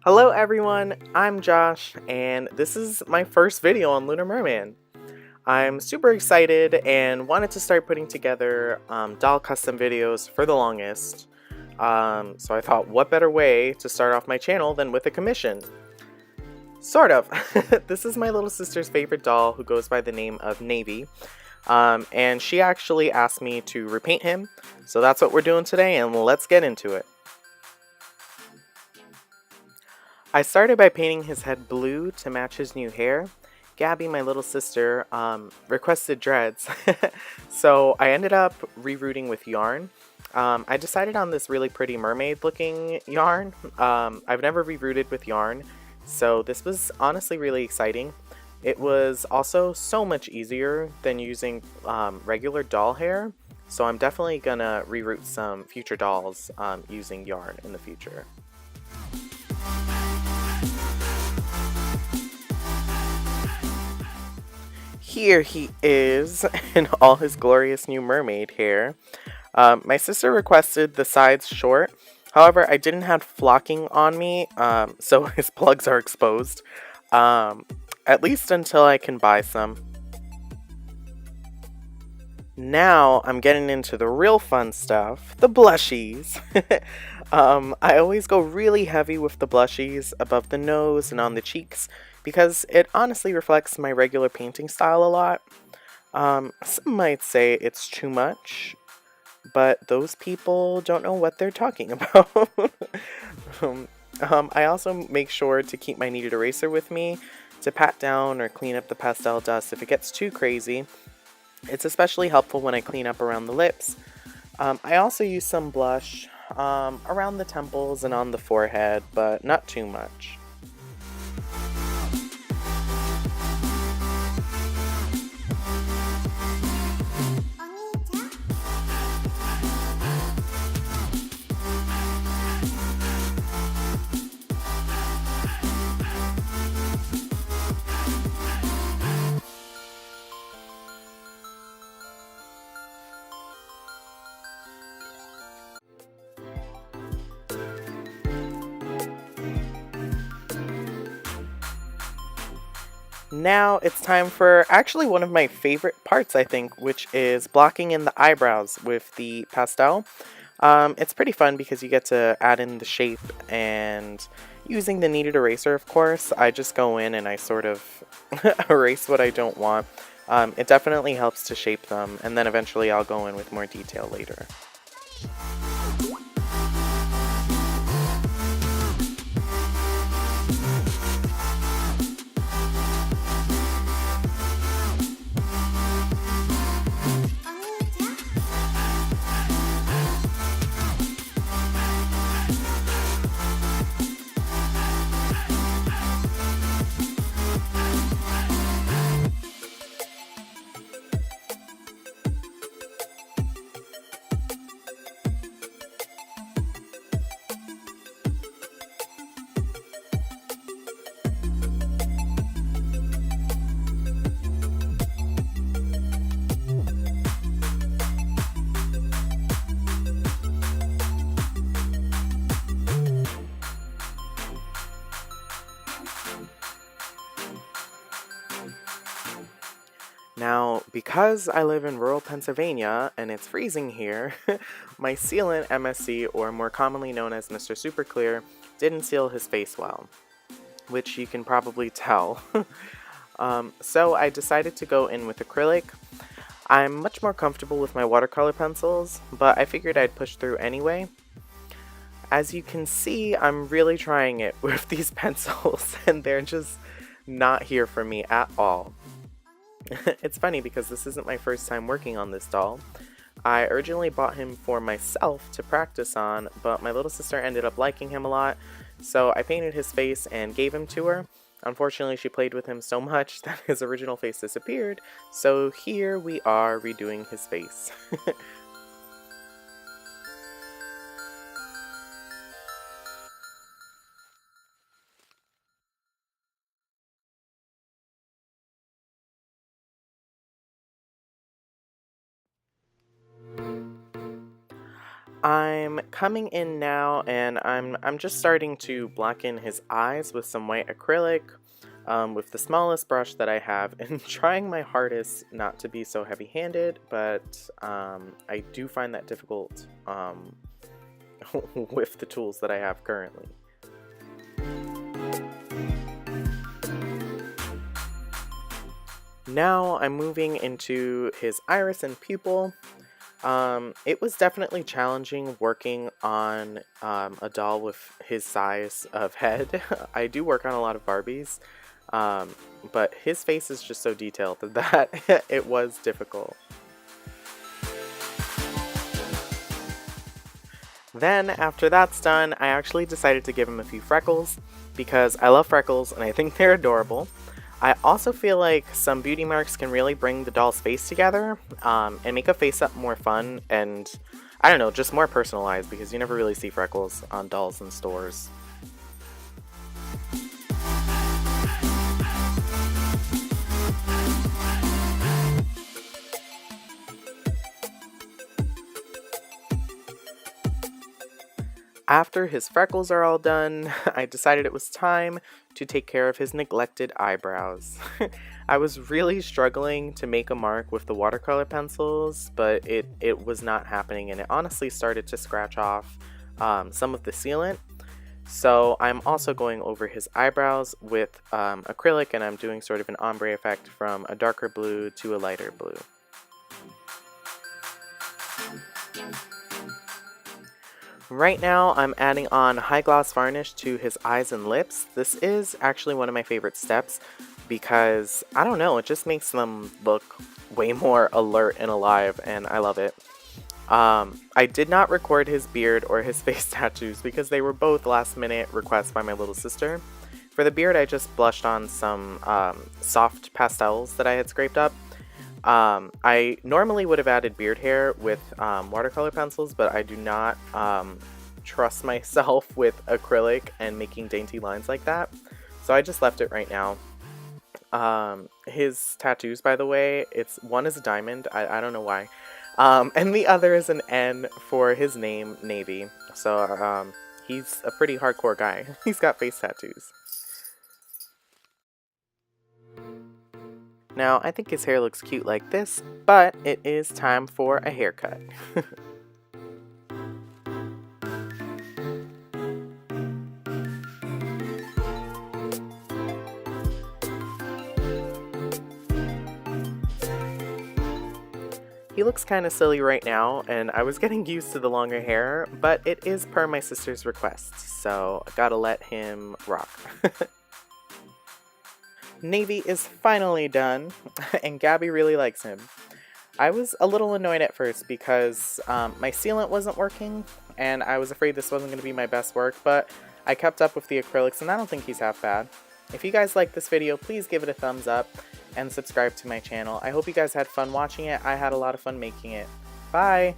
Hello everyone, I'm Josh, and this is my first video on Lunar Merman. I'm super excited and wanted to start putting together doll custom videos for the longest. So I thought, what better way to start off my channel than with a commission? Sort of. This is my little sister's favorite doll who goes by the name of Navy. And she actually asked me to repaint him, so that's what we're doing today, and let's get into it. I started by painting his head blue to match his new hair. Gabby, my little sister, requested dreads, so I ended up rerouting with yarn. I decided on this really pretty mermaid looking yarn. I've never rerouted with yarn, so this was honestly really exciting. It was also so much easier than using regular doll hair, so I'm definitely gonna reroute some future dolls using yarn in the future. Here he is in all his glorious new mermaid hair. My sister requested the sides short. However, I didn't have flocking on me, so his plugs are exposed. At least until I can buy some. Now I'm getting into the real fun stuff, the blushies. I always go really heavy with the blushies above the nose and on the cheeks because it honestly reflects my regular painting style a lot. Some might say it's too much, but those people don't know what they're talking about. I also make sure to keep my kneaded eraser with me to pat down or clean up the pastel dust if it gets too crazy. It's especially helpful when I clean up around the lips. I also use some blush around the temples and on the forehead, but not too much. Now it's time for actually one of my favorite parts, I think, which is blocking in the eyebrows with the pastel. It's pretty fun because you get to add in the shape, and using the kneaded eraser, of course, I just go in and I sort of erase what I don't want. It definitely helps to shape them, and then eventually I'll go in with more detail later. Now, because I live in rural Pennsylvania and it's freezing here, my sealant MSC, or more commonly known as Mr. Super Clear, didn't seal his face well, which you can probably tell. So I decided to go in with acrylic. I'm much more comfortable with my watercolor pencils, but I figured I'd push through anyway. As you can see, I'm really trying it with these pencils, and they're just not here for me at all. It's funny because this isn't my first time working on this doll. I originally bought him for myself to practice on, but my little sister ended up liking him a lot, so I painted his face and gave him to her. Unfortunately, she played with him so much that his original face disappeared, so here we are redoing his face. I'm coming in now and I'm just starting to blacken his eyes with some white acrylic with the smallest brush that I have and trying my hardest not to be so heavy-handed, but I do find that difficult with the tools that I have currently. Now I'm moving into his iris and pupil. It was definitely challenging working on a doll with his size of head. I do work on a lot of Barbies, but his face is just so detailed that it was difficult. Then, after that's done, I actually decided to give him a few freckles because I love freckles and I think they're adorable. I also feel like some beauty marks can really bring the doll's face together and make a face up more fun and, I don't know, just more personalized because you never really see freckles on dolls in stores. After his freckles are all done, I decided it was time to take care of his neglected eyebrows. I was really struggling to make a mark with the watercolor pencils, but it was not happening, and it honestly started to scratch off some of the sealant. So I'm also going over his eyebrows with acrylic, and I'm doing sort of an ombre effect from a darker blue to a lighter blue. Right now, I'm adding on high gloss varnish to his eyes and lips. This is actually one of my favorite steps because, I don't know, it just makes them look way more alert and alive, and I love it. I did not record his beard or his face tattoos because they were both last minute requests by my little sister. For the beard, I just blushed on some soft pastels that I had scraped up. I normally would have added beard hair with watercolor pencils, but I do not trust myself with acrylic and making dainty lines like that. So I just left it right now. His tattoos, by the way, one is a diamond, I don't know why. And the other is an N for his name, Navy. So he's a pretty hardcore guy. He's got face tattoos. Now, I think his hair looks cute like this, but it is time for a haircut. He looks kind of silly right now, and I was getting used to the longer hair, but it is per my sister's request, so I gotta let him rock. Navy is finally done, and Gabby really likes him. I was a little annoyed at first because my sealant wasn't working, and I was afraid this wasn't going to be my best work, but I kept up with the acrylics, and I don't think he's half bad. If you guys like this video, please give it a thumbs up and subscribe to my channel. I hope you guys had fun watching it. I had a lot of fun making it. Bye!